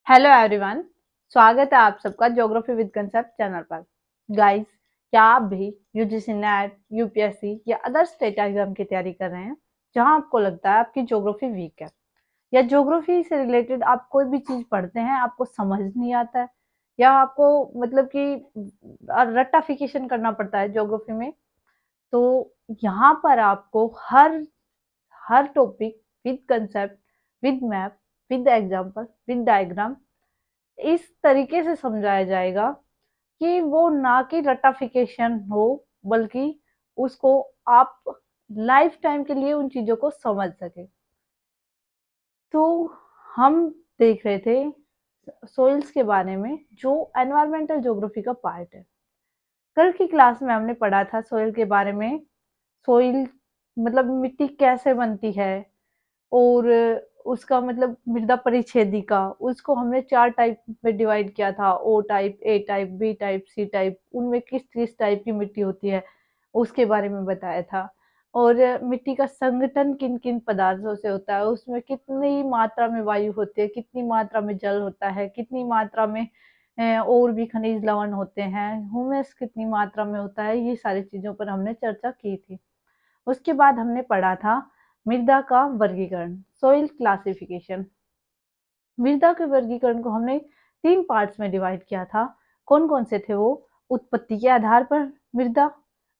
Hello everyone. स्वागत है आप सबका ज्योग्राफी विद कंसेप्ट चैनल पर। गाइस, क्या आप भी यूजीसी नेट, यूपीएससी या अदर स्टेट एग्जाम की तैयारी कर रहे हैं जहां आपको लगता है आपकी ज्योग्राफी वीक है, या ज्योग्राफी से रिलेटेड आप कोई भी चीज पढ़ते हैं आपको समझ नहीं आता है, या आपको मतलब कि रट्टाफिकेशन करना पड़ता है ज्योग्राफी में? तो यहाँ पर आपको हर हर topic with concept, with map, with example, with diagram इस तरीके से समझाया जाएगा कि वो ना कि रट्टाफिकेशन हो, बल्कि उसको आप लाइफ टाइम के लिए उन चीजों को समझ सके। तो हम देख रहे थे सोइल्स के बारे में, जो एनवायरमेंटल ज्योग्राफी का पार्ट है। कल की क्लास में हमने पढ़ा था सोइल के बारे में। सोइल मतलब मिट्टी कैसे बनती है, और उसका मतलब मृदा परिच्छेदिका, उसको हमने 4 टाइप में डिवाइड किया था। O type, A type, B type, C type. उनमें किस-किस टाइप की मिट्टी होती है, उसके बारे में बताया था। और मिट्टी का संगठन किन-किन पदार्थों से होता है, उसमें कितनी मात्रा में वायु होती है, कितनी मात्रा में जल होता है, कितनी मात्रा में और भी खनिज लवण होते हैं, ह्यूमस कितनी मात्रा में होता है, ये सारी चीज़ों पर हमने चर्चा की थी। उसके बाद हमने पढ़ा था मृदा का वर्गीकरण, सॉइल क्लासिफिकेशन। मृदा के वर्गीकरण को हमने 3 पार्ट्स में डिवाइड किया था। कौन-कौन से थे वो? उत्पत्ति के आधार पर मृदा,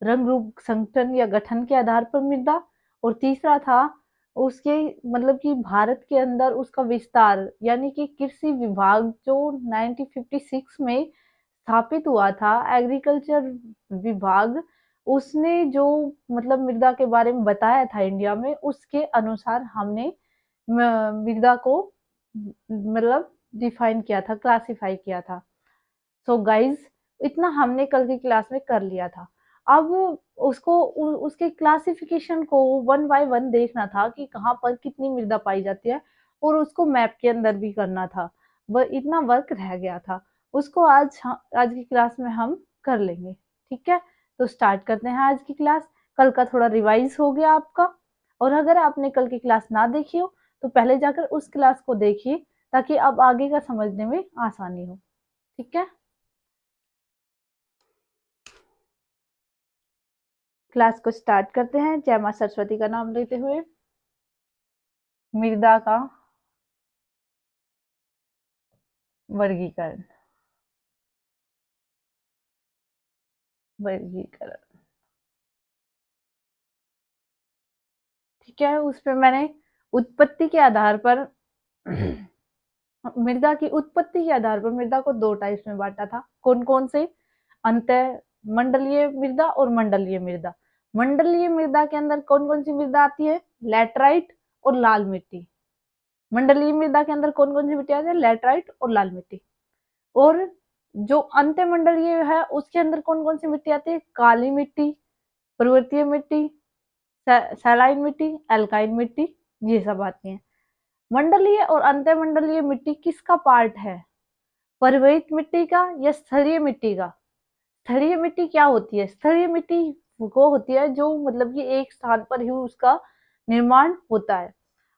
रंग रूप संगठन या गठन के आधार पर मृदा, और तीसरा था उसके मतलब कि भारत के अंदर उसका विस्तार, यानी कि कृषि विभाग जो 1956 में स्थापित हुआ था, एग्रीकल्चर विभाग, उसने जो मतलब मृदा के बारे में बताया था इंडिया में, उसके अनुसार हमने मृदा को मतलब डिफाइन किया था, क्लासिफाई किया था। सो गाइस, इतना हमने कल की क्लास में कर लिया था। अब उसको उसके क्लासिफिकेशन को वन बाय वन देखना था कि कहाँ पर कितनी मृदा पाई जाती है, और उसको मैप के अंदर भी करना था। इतना वर्क रह गया था, उसको आज की क्लास में हम कर लेंगे। ठीक है, तो स्टार्ट करते हैं आज की क्लास। कल का थोड़ा रिवाइज हो गया आपका, और अगर आपने कल की क्लास ना देखी हो तो पहले जाकर उस क्लास को देखिए, ताकि अब आगे का समझने में आसानी हो। ठीक है, क्लास को स्टार्ट करते हैं जय माँ सरस्वती का नाम लेते हुए। मृदा का वर्गीकरण। वर्गीकरण, ठीक है। उस पे मैंने उत्पत्ति के आधार पर मृदा की उत्पत्ति के आधार पर मृदा को 2 टाइप्स में बांटा था। कौन-कौन से? अंतः मंडलीय मृदा और मंडलीय मृदा। मंडलीय मृदा के अंदर कौन-कौन सी मृदा आती है? लैटराइट और लाल मिट्टी। मंडलीय मृदा के अंदर कौन-कौन सी मिट्टी आती है? लैटराइट और लाल मिट्टी। और जो अंत्यमंडलीय है उसके अंदर कौन-कौन सी मिट्टी आती है? काली मिट्टी, पर्वतीय मिट्टी, सैलाइन मिट्टी, एल्काइन मिट्टी, ये सब आती हैं। मंडलीय और अंत्यमंडलीय मिट्टी किसका पार्ट है? पर्वतित मिट्टी का या स्थलीय मिट्टी का? स्थलीय मिट्टी क्या होती है? स्थलीय मिट्टी वो होती है जो मतलब कि एक स्थान पर ही उसका निर्माण होता है।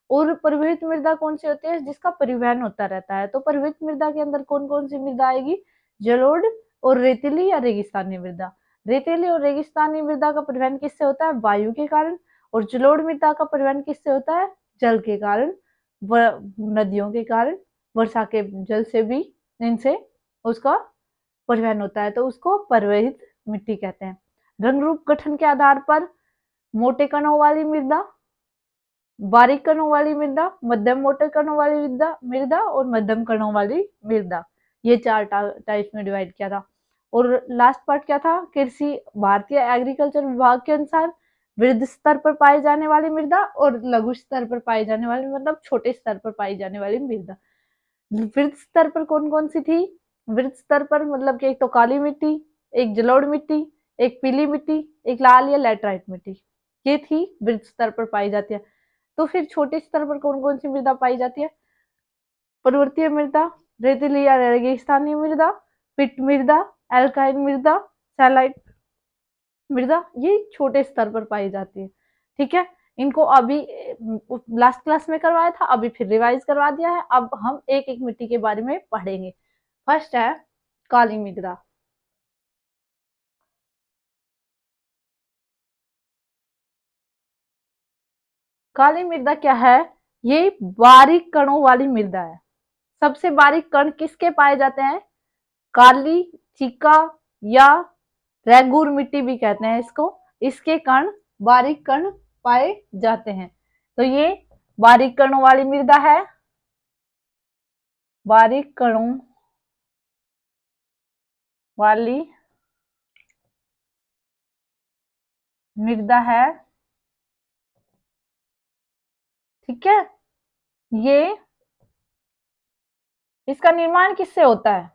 और परिवहित मृदा कौन सी होती है? जिसका परिवहन होता रहता है। तो परिवहित मृदा के अंदर कौन कौन सी मृदा आएगी? जलोढ़ और रेतीली या रेगिस्तानी मृदा। रेतीली और रेगिस्तानी मृदा का परिवहन किससे होता है? वायु के कारण। और जलोढ़ मृदा का परिवहन किससे होता है? जल के कारण, नदियों के कारण, वर्षा के जल से भी इनसे उसका परिवहन होता है, तो उसको परिवहित मिट्टी कहते हैं। रंग रूप गठन के आधार पर मोटे कणों वाली मृदा, बारीक कणों वाली मृदा, मध्यम मोटे कणों वाली मृदा मृदा और मध्यम कणों वाली मृदा, ये 4 टाइप्स में डिवाइड किया था। और लास्ट पार्ट क्या था? कृषि भारतीय एग्रीकल्चर विभाग के अनुसार वृहद स्तर पर पाए जाने वाली मृदा और लघु स्तर पर पाए जाने वाली, मतलब छोटे स्तर पर पाई जाने वाली मृदा। वृहद स्तर पर कौन कौन सी थी? वृहद स्तर पर मतलब कि एक तो काली मिट्टी, एक जलोढ़ मिट्टी, एक पीली मिट्टी, एक लाल या लैटराइट मिट्टी, ये थी वृहद स्तर पर पाई जाती है। तो फिर छोटे स्तर पर कौन-कौन सी मृदा पाई जाती है? पर्वतीय मृदा, रेतीली या रेगिस्तानी मृदा, पिट मृदा, एल्काइन मृदा, सैलाइट मृदा, ये छोटे स्तर पर पाई जाती है। ठीक है? इनको अभी लास्ट क्लास में करवाया था, अभी फिर रिवाइज करवा दिया है। अब हम एक एक मिट्टी के बारे में पढ़ेंगे। फर्स्ट है काली मृदा। काली मृदा क्या है? ये बारीक कणों वाली मृदा है। सबसे बारीक कण किसके पाए जाते हैं? काली, चीका या रेगूर मिट्टी भी कहते हैं इसको। इसके कण, बारीक कण पाए जाते हैं। तो ये बारीक कणों वाली मृदा है। बारीक कणों वाली मृदा है। ठीक है। ये इसका निर्माण किससे होता है?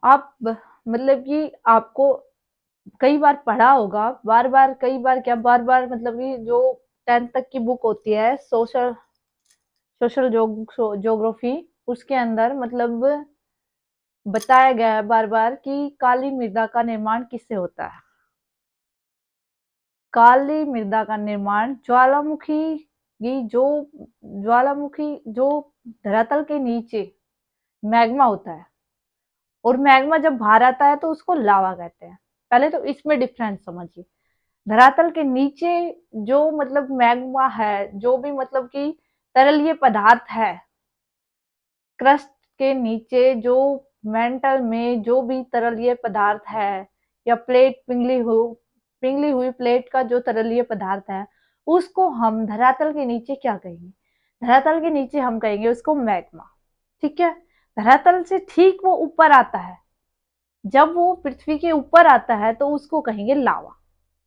आप मतलब कि आपको कई बार पढ़ा होगा, बार-बार कई बार क्या बार-बार मतलब कि जो 10th तक की बुक होती है सोशल सोशल ज्योग्राफी, उसके अंदर मतलब बताया गया है बार-बार कि काली मृदा का निर्माण किससे होता है। काली मृदा का निर्माण ज्वालामुखी की ज्वालामुखी जो धरातल के नीचे मैग्मा होता है, और मैग्मा जब बाहर आता है तो उसको लावा कहते हैं। पहले तो इसमें डिफरेंस समझिए। धरातल के नीचे जो मतलब मैग्मा है, जो भी मतलब कि तरलीय पदार्थ है, क्रस्ट के नीचे जो मेंटल में जो भी तरलीय पदार्थ है, या प्लेट पिघली हुई प्लेट का जो तरलीय पदार्थ है, उसको हम धरातल के नीचे क्या कहेंगे? धरातल के नीचे हम कहेंगे उसको मैग्मा। ठीक है। धरातल से ठीक वो ऊपर आता है, जब वो पृथ्वी के ऊपर आता है तो उसको कहेंगे लावा।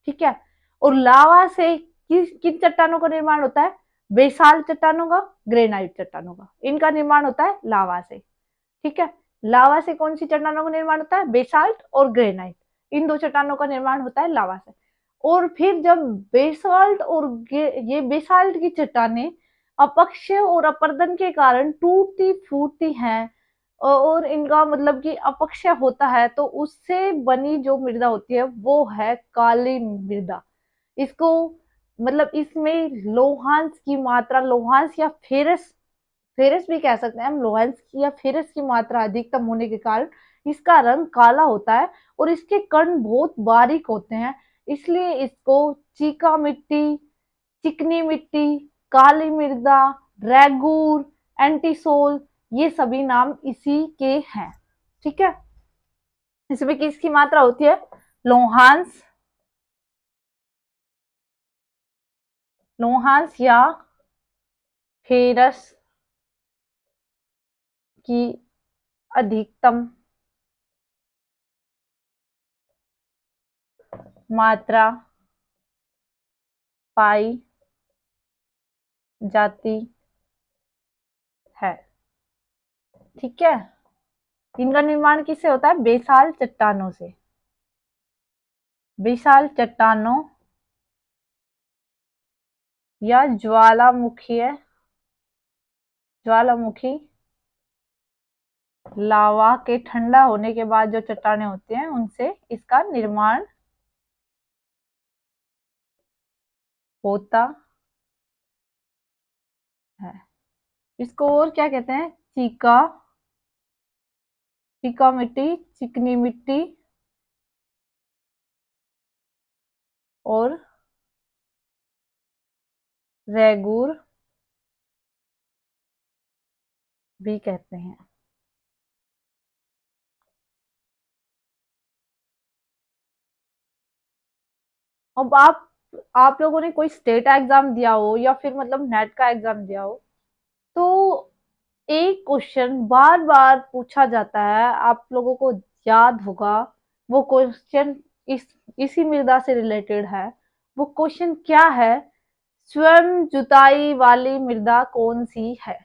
ठीक है। और लावा से किस किन चट्टानों का निर्माण होता है? बेसाल्ट चट्टानों का, ग्रेनाइट चट्टानों का, इनका निर्माण होता है लावा से। ठीक है। लावा से कौन सी चट्टानों का निर्माण होता है? बेसाल्ट और ग्रेनाइट। इन दो चट्टानों का निर्माण होता है लावा से। और फिर जब बेसाल्ट और ये बेसाल्ट की चट्टानें अपक्षय और अपर्दन के कारण टूटती फूटती हैं, और इनका मतलब कि अपक्षय होता है, तो उससे बनी जो मृदा होती है वो है काली मृदा। इसको मतलब इसमें लोहांश की मात्रा, लोहांश या फेरस, फेरस भी कह सकते हैं हम, लोहांश की या फेरस की मात्रा अधिकतम होने के कारण इसका रंग काला होता है, और इसके कण बहुत बारीक होते हैं। इसलिए इसको चीका मिट्टी, चिकनी मिट्टी, काली मृदा, रेगूर, एंटीसोल, ये सभी नाम इसी के हैं। ठीक है। इसमें किसकी मात्रा होती है? लोहांश, लोहांश या फेरस की अधिकतम मात्रा पाई जाती है। ठीक है। इनका निर्माण किससे होता है? बेसाल चट्टानों से। बेसाल चट्टानों या ज्वालामुखी लावा के ठंडा होने के बाद जो चट्टानें होती हैं, उनसे इसका निर्माण होता है। इसको और क्या कहते हैं? चीका मिट्टी, चिकनी मिट्टी और रेगूर भी कहते हैं। अब आप लोगों ने कोई स्टेट एग्जाम दिया हो या फिर मतलब नेट का एग्जाम दिया हो, तो एक क्वेश्चन बार बार पूछा जाता है, आप लोगों को याद होगा। वो क्वेश्चन इसी मृदा से रिलेटेड है। वो क्वेश्चन क्या है? स्वयं जुताई वाली मृदा कौन सी है?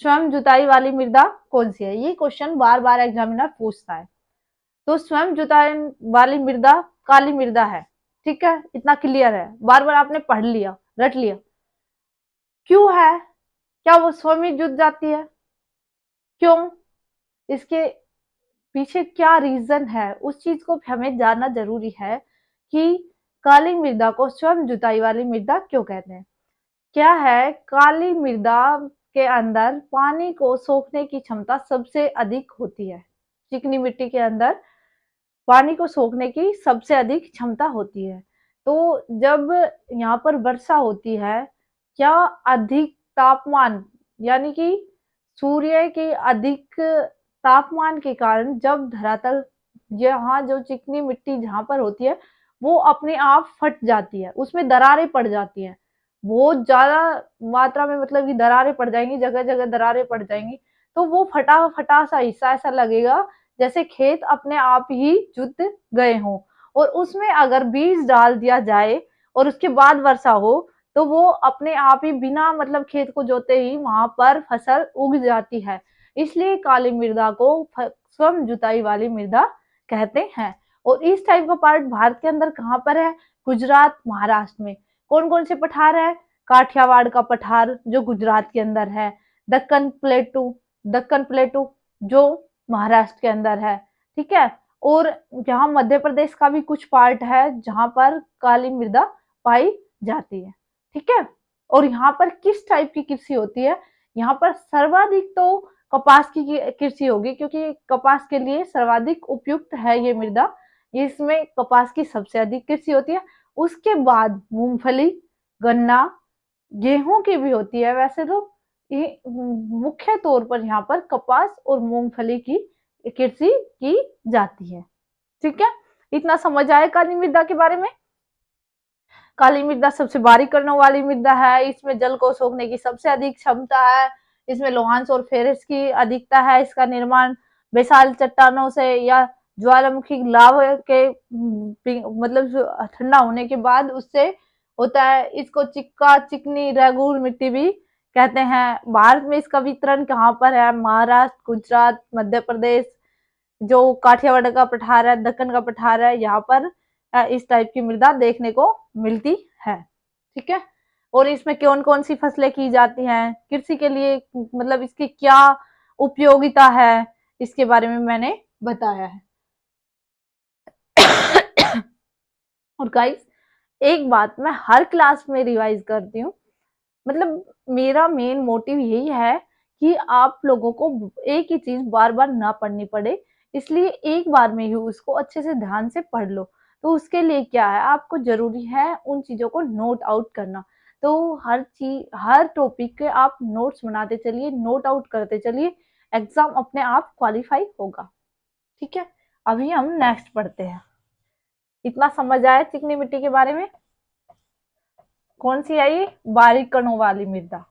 स्वयं जुताई वाली मृदा कौन सी है? ये क्वेश्चन बार बार एग्जामिनर पूछता है। तो स्वयं जुताई वाली मृदा काली मृदा है। ठीक है, इतना क्लियर है, बार बार आपने पढ़ लिया, रट लिया। क्यों है? क्या वो स्वयं ही जुत जाती है? क्यों? इसके पीछे क्या रीजन है, उस चीज को हमें जानना जरूरी है कि काली मृदा को स्वयं जुताई वाली मृदा क्यों कहते हैं? क्या है, काली मृदा के अंदर पानी को सोखने की क्षमता सबसे अधिक होती है। चिकनी मिट्टी के अंदर पानी को सोखने की सबसे अधिक क्षमता होती है। तो जब यहाँ पर वर्षा होती है, क्या अधिक तापमान, यानी कि सूर्य के अधिक तापमान के कारण जब धरातल, यहाँ जो चिकनी मिट्टी जहाँ पर होती है, वो अपने आप फट जाती है, उसमें दरारें पड़ जाती हैं। बहुत ज़्यादा मात्रा में, मतलब कि दरारें पड़ जाएँगी, जगह-जगह दरारें पड़ जाएँगी। तो वो फटा-फटा सा हिस्सा ऐसा लगेगा जैसे खेत अपने आप ही जुत गए हों, और उसमें अगर बीज डाल दिया जाए और उसके बाद वर्षा हो, तो वो अपने आप ही बिना, मतलब खेत को जोते ही वहाँ पर फसल उग जाती है। इसलिए काली मृदा को स्वयं जुताई वाली मृदा कहते हैं। और इस टाइप का पार्ट भारत के अंदर कहाँ पर है? गुजरात, महाराष्ट्र में। कौन-कौन से पठार है? काठियावाड़ का पठार जो गुजरात के अंदर है, दक्कन प्लेटू जो महाराष्ट्र के अंदर है, ठीक है? और यहाँ मध्य प्रदेश का भी कुछ पार्ट है जहाँ पर काली मृदा पाई जाती है, ठीक है? और यहाँ पर किस टाइप की कृषि होती है? यहाँ पर सर्वाधिक तो कपास की कृषि होगी, क्योंकि कपास के लिए सर्वाधिक उपयुक्त है ये मृदा। इसमें कपास की सबसे अधिक कृषि होती है। उसके बाद मूँगफली, गन्ना, गेहूँ की भी होती है वैसे तो। ये मुख्य तौर पर यहाँ पर कपास और मूँगफली की कृषि की जाती है। ठीक है? इतना समझ आया काली मृदा के बारे में? काली मृदा सबसे बारीक कणों वाली मृदा है, इसमें जल को सोखने की सबसे अधिक क्षमता है, इसमें लोहांश और फेरस की अधिकता है, इसका निर्माण बेसाल्ट चट्टानों से या ज्वालामुखी लावा के मतलब जो ठंडा होने के बाद उससे होता है। इसको चिक्का, चिकनी, रेगूर मिट्टी भी कहते हैं। भारत में इसका वितरण कहाँ पर है? महाराष्ट्र, गुजरात, मध्य प्रदेश, जो काठियावाड़ का पठार है, दक्कन का पठार है, यहाँ पर इस टाइप की मृदा देखने को मिलती है। ठीक है? और इसमें कौन-कौन सी फसलें की जाती हैं, कृषि के लिए मतलब इसकी क्या उपयोगिता है, इसके बारे में मैंने बताया है। और गाइस, एक बात मैं हर क्लास में रिवाइज करती हूँ, मतलब मेरा मेन मोटिव यही है कि आप लोगों को एक ही चीज़ बार-बार ना पढ़नी पड़े, इसलिए एक बार में ही उसको अच्छे से ध्यान से पढ़ लो। तो उसके लिए क्या है, आपको ज़रूरी है उन चीज़ों को नोट आउट करना। तो हर टॉपिक के आप नोट्स बनाते चलिए, नोट आउट करते चलिए, एग्ज़ाम अपने आप क्वालीफाई होगा। ठीक है? अभी हम नेक्स्ट पढ़ते हैं। इतना समझ आया चिकनी मिट्टी के बारे में? कौन सी आई? बारीक कणों वाली मृदा।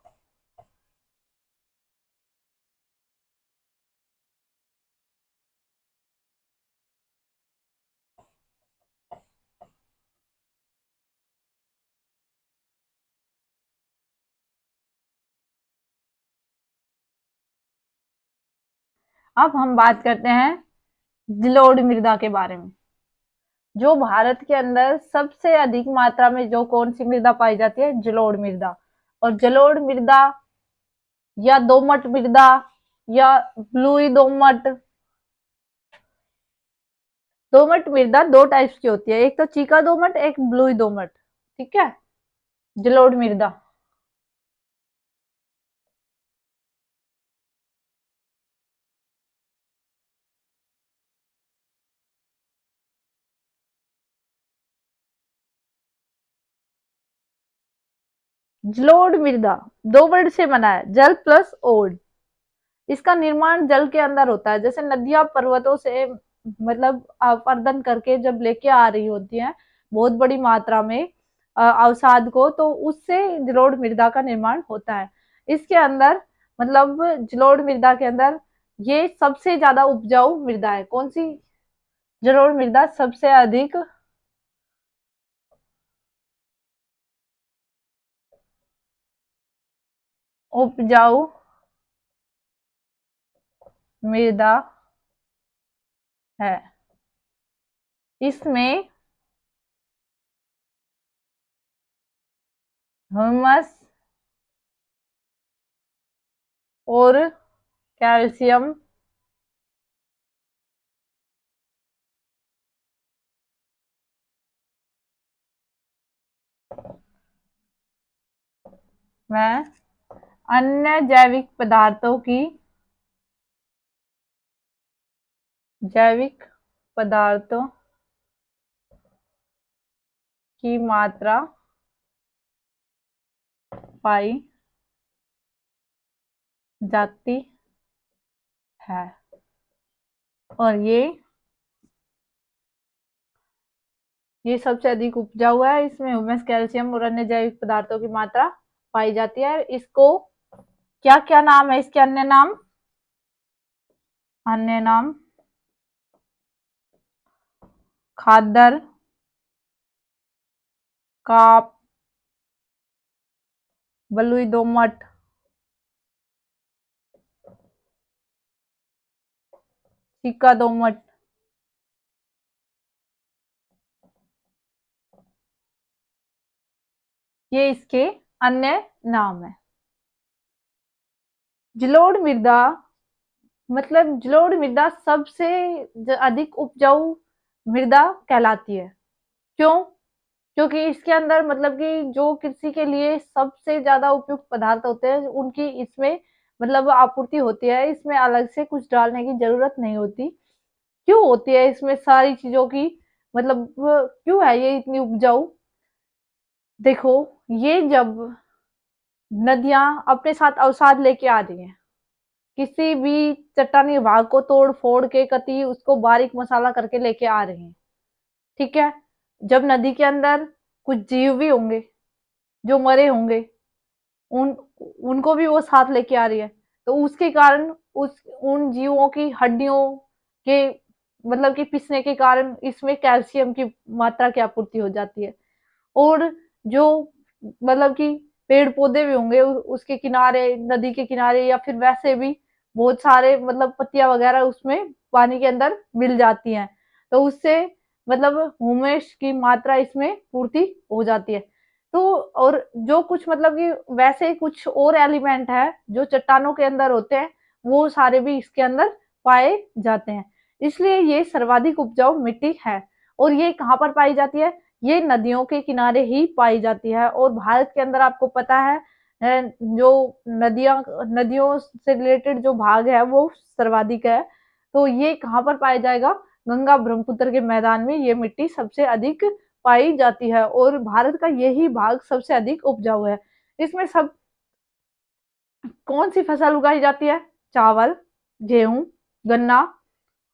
अब हम बात करते हैं जलोढ़ मृदा के बारे में। जो भारत के अंदर सबसे अधिक मात्रा में जो कौन सी मृदा पाई जाती है? जलोढ़ मृदा। और जलोढ़ मृदा या दोमट मृदा या ब्लूई दोमट, दोमट मृदा दो टाइप्स की होती है, एक तो चीका दोमट, एक ब्लूई दोमट। ठीक है? जलोढ़ मृदा, जलोढ़ मृदा दो वर्ड से बना है, जल प्लस ओढ़। इसका निर्माण जल के अंदर होता है, जैसे नदियां पर्वतों से मतलब अपर्दन करके जब लेके आ रही होती हैं बहुत बड़ी मात्रा में अवसाद को, तो उससे जलोढ़ मृदा का निर्माण होता है। इसके अंदर, मतलब जलोढ़ मृदा के अंदर ये सबसे ज्यादा उपजाऊ मृदा है। कौन सी जलोढ़ मृदा सबसे अधिक उपजाऊ मृदा है? इसमें ह्यूमस और कैल्शियम में अन्य जैविक पदार्थों की मात्रा पाई जाती है, और ये सबसे अधिक उपजाऊ है। इसमें ह्यूमस, कैल्शियम और अन्य जैविक पदार्थों की मात्रा पाई जाती है। इसको क्या क्या नाम है इसके अन्य नाम? अन्य नाम खादर, काप, बलुई दोमट, चिक्का दोमट, ये इसके अन्य नाम है। जलोढ़ मृदा मतलब जलोढ़ मृदा सबसे अधिक उपजाऊ मृदा कहलाती है। क्यों? क्योंकि इसके अंदर मतलब कि जो कृषि के लिए सबसे ज्यादा उपयुक्त पदार्थ होते हैं उनकी इसमें मतलब आपूर्ति होती है। इसमें अलग से कुछ डालने की जरूरत नहीं होती। क्यों होती है इसमें सारी चीजों की मतलब क्यों है ये इतनी उपजाऊ? देखो, ये जब नदियां अपने साथ अवसाद लेके आ रही हैं, किसी भी चट्टानी भाग को तोड़ फोड़ के कति उसको बारीक मसाला करके लेके आ रहे हैं, ठीक है। जब नदी के अंदर कुछ जीव भी होंगे जो मरे होंगे, उन उनको भी वो साथ लेके आ रही है, तो उसके कारण उस उन जीवों की हड्डियों के मतलब कि पिसने के कारण इसमें कैल्शियम की मात्रा की आपूर्ति हो जाती है। और जो मतलब कि पेड़ पौधे भी होंगे उसके किनारे, नदी के किनारे, या फिर वैसे भी बहुत सारे मतलब पत्तियां वगैरह उसमें पानी के अंदर मिल जाती हैं, तो उससे मतलब ह्यूमस की मात्रा इसमें पूर्ति हो जाती है। तो और जो कुछ मतलब कि वैसे कुछ और एलिमेंट है जो चट्टानों के अंदर होते हैं, वो सारे भी इसके अंदर पाए जाते हैं। इसलिए ये सर्वाधिक उपजाऊ मिट्टी है। और ये कहाँ पर पाई जाती है? ये नदियों के किनारे ही पाई जाती है। और भारत के अंदर आपको पता है जो नदियों से रिलेटेड जो भाग है वो सर्वाधिक है। तो ये कहाँ पर पाया जाएगा? गंगा ब्रह्मपुत्र के मैदान में ये मिट्टी सबसे अधिक पाई जाती है, और भारत का यही भाग सबसे अधिक उपजाऊ है। इसमें सब कौन सी फसल उगाई जाती है? चावल, गेहूं, गन्ना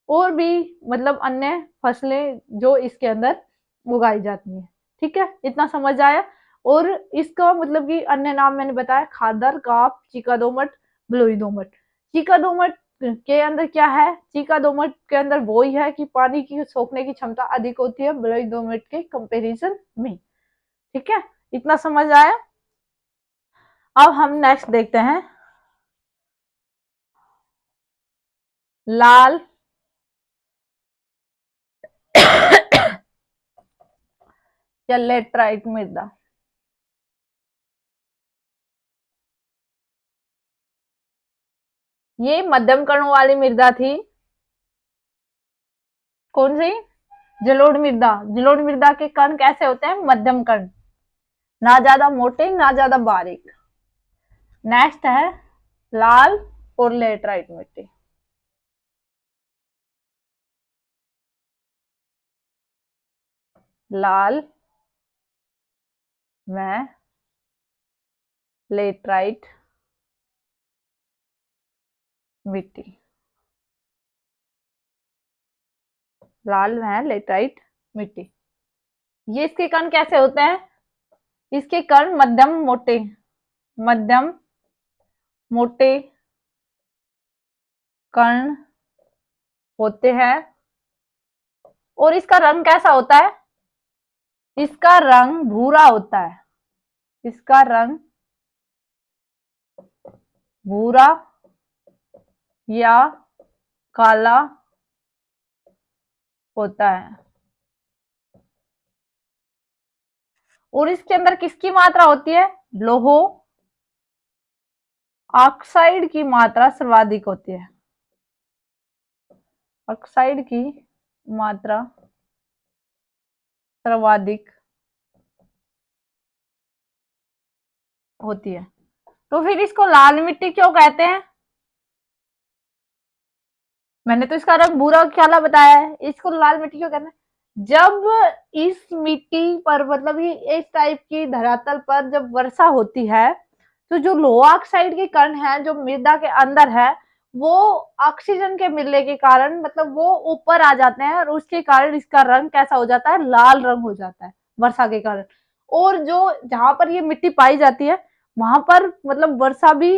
और भी मतलब अन्य फसलें जो इसके अंदर उगाई जाती हैं। ठीक है, इतना समझ आया। और इसका मतलब कि अन्य नाम मैंने बताया खादर, काप, चीका दोमट, बलुई दोमट। चीका दोमट के अंदर क्या है? चीका दोमट के अंदर वो ही है कि पानी की सोखने की क्षमता अधिक होती है बलुई दोमट के कंपैरिजन में। ठीक है, इतना समझ आया। अब हम नेक्स्ट देखते हैं लाल या लेटराइट मृदा। ये मध्यम कणों वाली मृदा थी। कौन सी? जलोढ़ मृदा। जलोढ़ मृदा के कण कैसे होते हैं? मध्यम कण, ना ज्यादा मोटे ना ज्यादा बारीक। नेक्स्ट है लाल और लेटराइट मिट्टी। लाल व लेटराइट मिट्टी। लाल व लेटराइट मिट्टी। ये इसके कण कैसे होते हैं? इसके कण मध्यम मोटे कण होते हैं। और इसका रंग कैसा होता है? इसका रंग भूरा होता है। इसका रंग भूरा या काला होता है। और इसके अंदर किसकी मात्रा होती है? लोह ऑक्साइड की मात्रा सर्वाधिक होती है। ऑक्साइड की मात्रा सर्वाधिक होती है। तो फिर इसको लाल मिट्टी क्यों कहते हैं? मैंने तो इसका रंग भूरा काला बताया है, इसको लाल मिट्टी क्यों कहते हैं? जब इस मिट्टी पर मतलब ये इस टाइप की धरातल पर जब वर्षा होती है, तो जो लोहा ऑक्साइड के कण है जो मृदा के अंदर है, वो ऑक्सीजन के मिलने के कारण मतलब वो ऊपर आ जाते हैं और उसके कारण इसका रंग कैसा हो जाता है? लाल रंग हो जाता है वर्षा के कारण। और जो जहां पर ये मिट्टी पाई जाती है, वहां पर मतलब वर्षा भी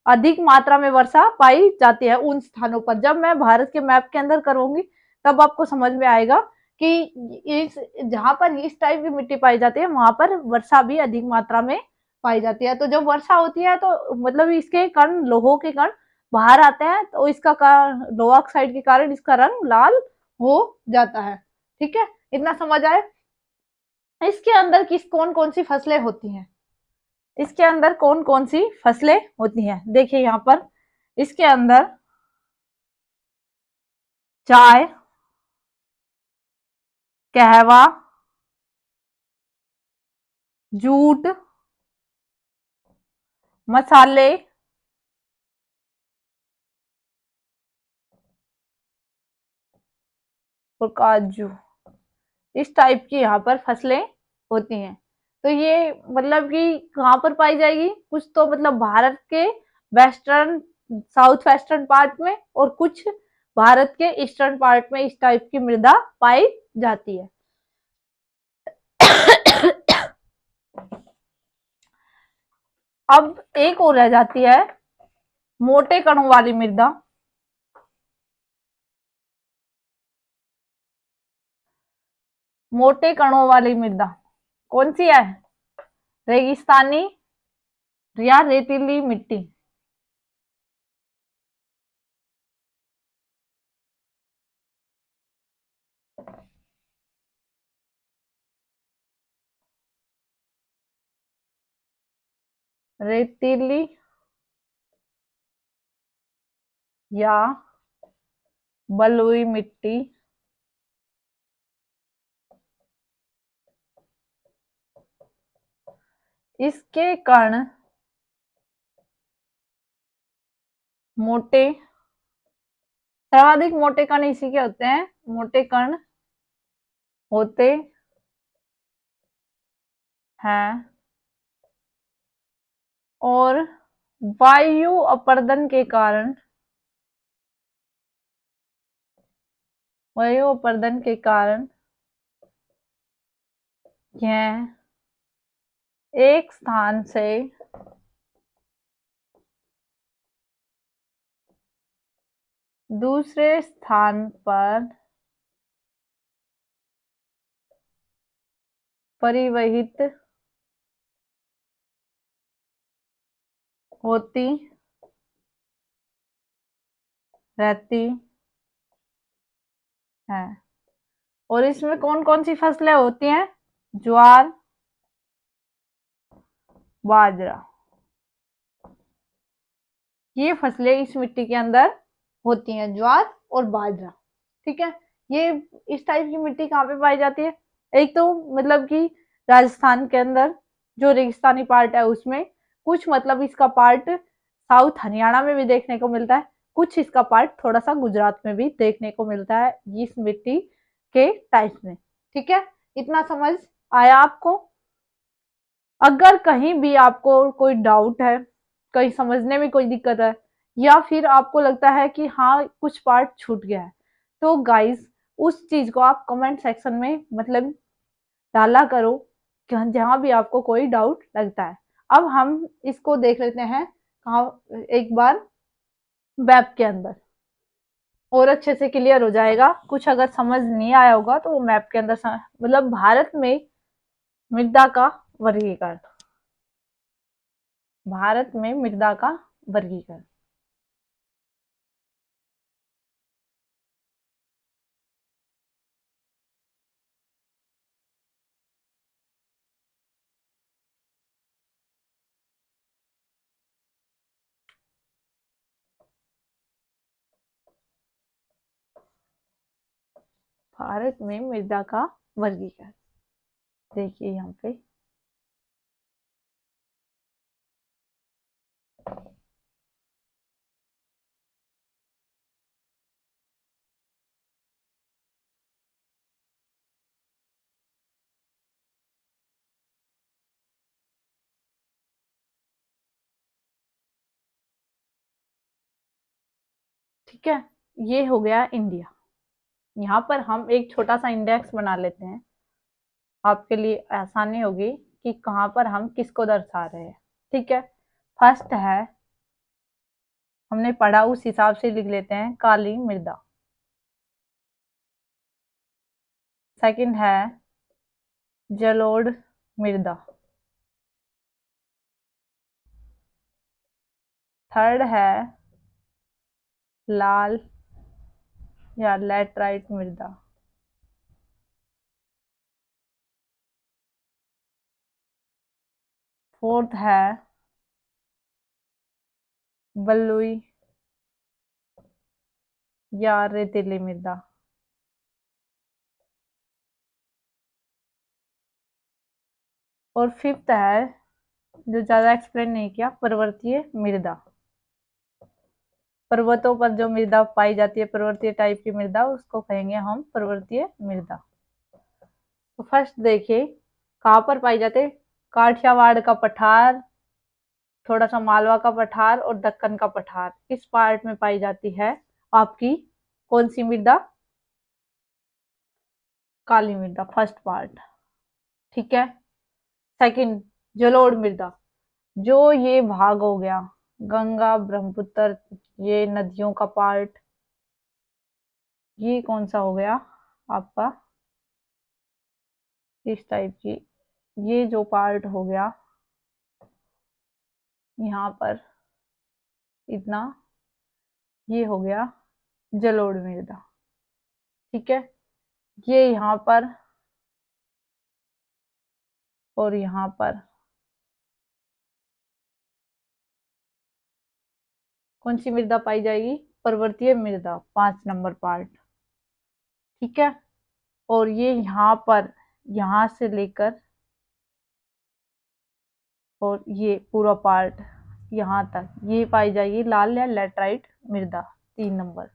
अधिक मात्रा में वर्षा पाई जाती है उन स्थानों पर। जब मैं भारत के मैप के अंदर करूंगी तब आपको समझ में आएगा कि इस जहां पर इस टाइप की मिट्टी पाई जाती है वहां पर वर्षा भी अधिक मात्रा में पाई जाती है। तो जब वर्षा होती है तो मतलब इसके कण लोहों के कण बाहर आते हैं, तो इसका लोहा ऑक्साइड के कारण इसका रंग लाल हो जाता है। ठीक है, इतना समझ आए? इसके अंदर किस कौन कौन सी फसलें होती हैं? इसके अंदर कौन कौन सी फसलें होती हैं? देखिए यहाँ पर इसके अंदर चाय, कहवा, जूट, मसाले और काजू, इस टाइप की यहाँ पर फसलें होती हैं। तो ये मतलब कि कहाँ पर पाई जाएगी? कुछ तो मतलब भारत के वेस्टर्न साउथ वेस्टर्न पार्ट में और कुछ भारत के ईस्टर्न पार्ट में इस टाइप की मृदा पाई जाती है। अब एक और रह जाती है मोटे कणों वाली मृदा। मोटे कणों वाली मृदा कौन सी है? रेगिस्तानी या रेतीली मिट्टी? रेतीली या बलुई मिट्टी? इसके कण मोटे, सर्वाधिक मोटे कण इसी के होते हैं। मोटे कण होते हैं और वायु अपर्दन के कारण, वायु अपर्दन के कारण यह एक स्थान से दूसरे स्थान पर परिवहित होती रहती है। और इसमें कौन कौन सी फसलें होती हैं? ज्वार, बाजरा, ये फसलें इस मिट्टी के अंदर होती हैं, ज्वार और बाजरा। ठीक है, ये इस टाइप की मिट्टी कहाँ पे पाई जाती है? एक तो मतलब कि राजस्थान के अंदर जो रेगिस्तानी पार्ट है उसमें, कुछ मतलब इसका पार्ट साउथ हरियाणा में भी देखने को मिलता है, कुछ इसका पार्ट थोड़ा सा गुजरात में भी देखने को मिलता है इस मिट्टी के टाइप में। ठीक है, इतना समझ आया आपको? अगर कहीं भी आपको कोई डाउट है, कहीं समझने में कोई दिक्कत है, या फिर आपको लगता है कि हाँ कुछ पार्ट छूट गया है, तो गाइस उस चीज को आप कमेंट सेक्शन में मतलब डाला करो जहां भी आपको कोई डाउट लगता है। अब हम इसको देख लेते हैं कहाँ एक बार मैप के अंदर, और अच्छे से क्लियर हो जाएगा। कुछ अगर समझ नहीं आया होगा तो वो मैप के अंदर मतलब भारत में मृदा का वर्गीकरण, भारत में मृदा का वर्गीकरण। भारत में मृदा का वर्गीकरण देखिए यहाँ पे ठीक है, ये हो गया इंडिया। यहाँ पर हम एक छोटा सा इंडेक्स बना लेते हैं, आपके लिए आसानी होगी कि कहाँ पर हम किसको दर्शा रहे हैं। ठीक है, फर्स्ट है, हमने पढ़ा उस हिसाब से लिख लेते हैं, काली मृदा। सेकंड है जलोढ़ मृदा। थर्ड है लाल या लैटराइट मृदा। फोर्थ है बलुई या रेतीली मृदा। और फिफ्थ है, जो ज्यादा एक्सप्लेन नहीं किया, पर्वतीय मृदा। पर्वतों पर जो मृदा पाई जाती है, पर्वतीय टाइप की मृदा, उसको कहेंगे हम पर्वतीय मृदा। तो फर्स्ट देखिए, कहाँ पर पाई जाते हैं? काठियावाड़ का पठार, थोड़ा सा मालवा का पठार और दक्कन का पठार, इस पार्ट में पाई जाती है आपकी कौन सी मृदा? काली मृदा, फर्स्ट पार्ट। ठीक है, सेकंड जलोढ़ मृदा। जो ये भाग हो गया गंगा ब्रह्मपुत्र, ये नदियों का पार्ट, ये कौन सा हो गया आपका? इस टाइप की, ये जो पार्ट हो गया यहाँ पर इतना, ये हो गया जलोढ़ मृदा। ठीक है, ये यहाँ पर और यहाँ पर कौन सी मृदा पाई जाएगी? पर्वतीय मृदा, 5 नंबर पार्ट। ठीक है, और ये यहाँ पर, यहाँ से लेकर और ये पूरा पार्ट यहाँ तक, ये पाई जाएगी लाल या लैटराइट मृदा, 3 नंबर।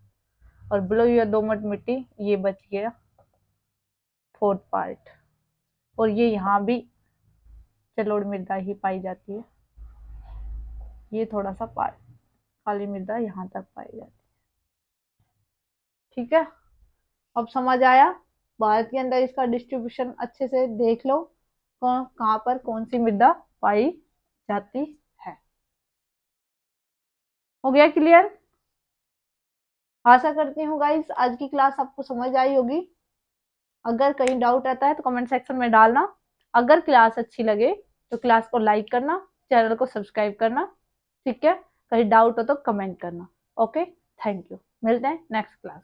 और बलुई या दोमट मिट्टी, ये बच गया फोर्थ पार्ट। और ये यहाँ भी जलोढ़ मृदा ही पाई जाती है, ये थोड़ा सा पार्ट काली मृदा यहाँ तक पाई जाती है। ठीक है, अब समझ आया? भारत के अंदर इसका डिस्ट्रीब्यूशन अच्छे से देख लो, कहाँ पर कौन सी मृदा पाई जाती है। हो गया क्लियर? आशा करती हूँ गाइस आज की क्लास आपको समझ आई होगी। अगर कहीं डाउट आता है तो कमेंट सेक्शन में डालना। अगर क्लास अच्छी लगे तो क्लास को लाइक करना, चैनल को सब्सक्राइब करना। ठीक है, कहीं डाउट हो तो कमेंट करना। ओके, थैंक यू, मिलते हैं नेक्स्ट क्लास।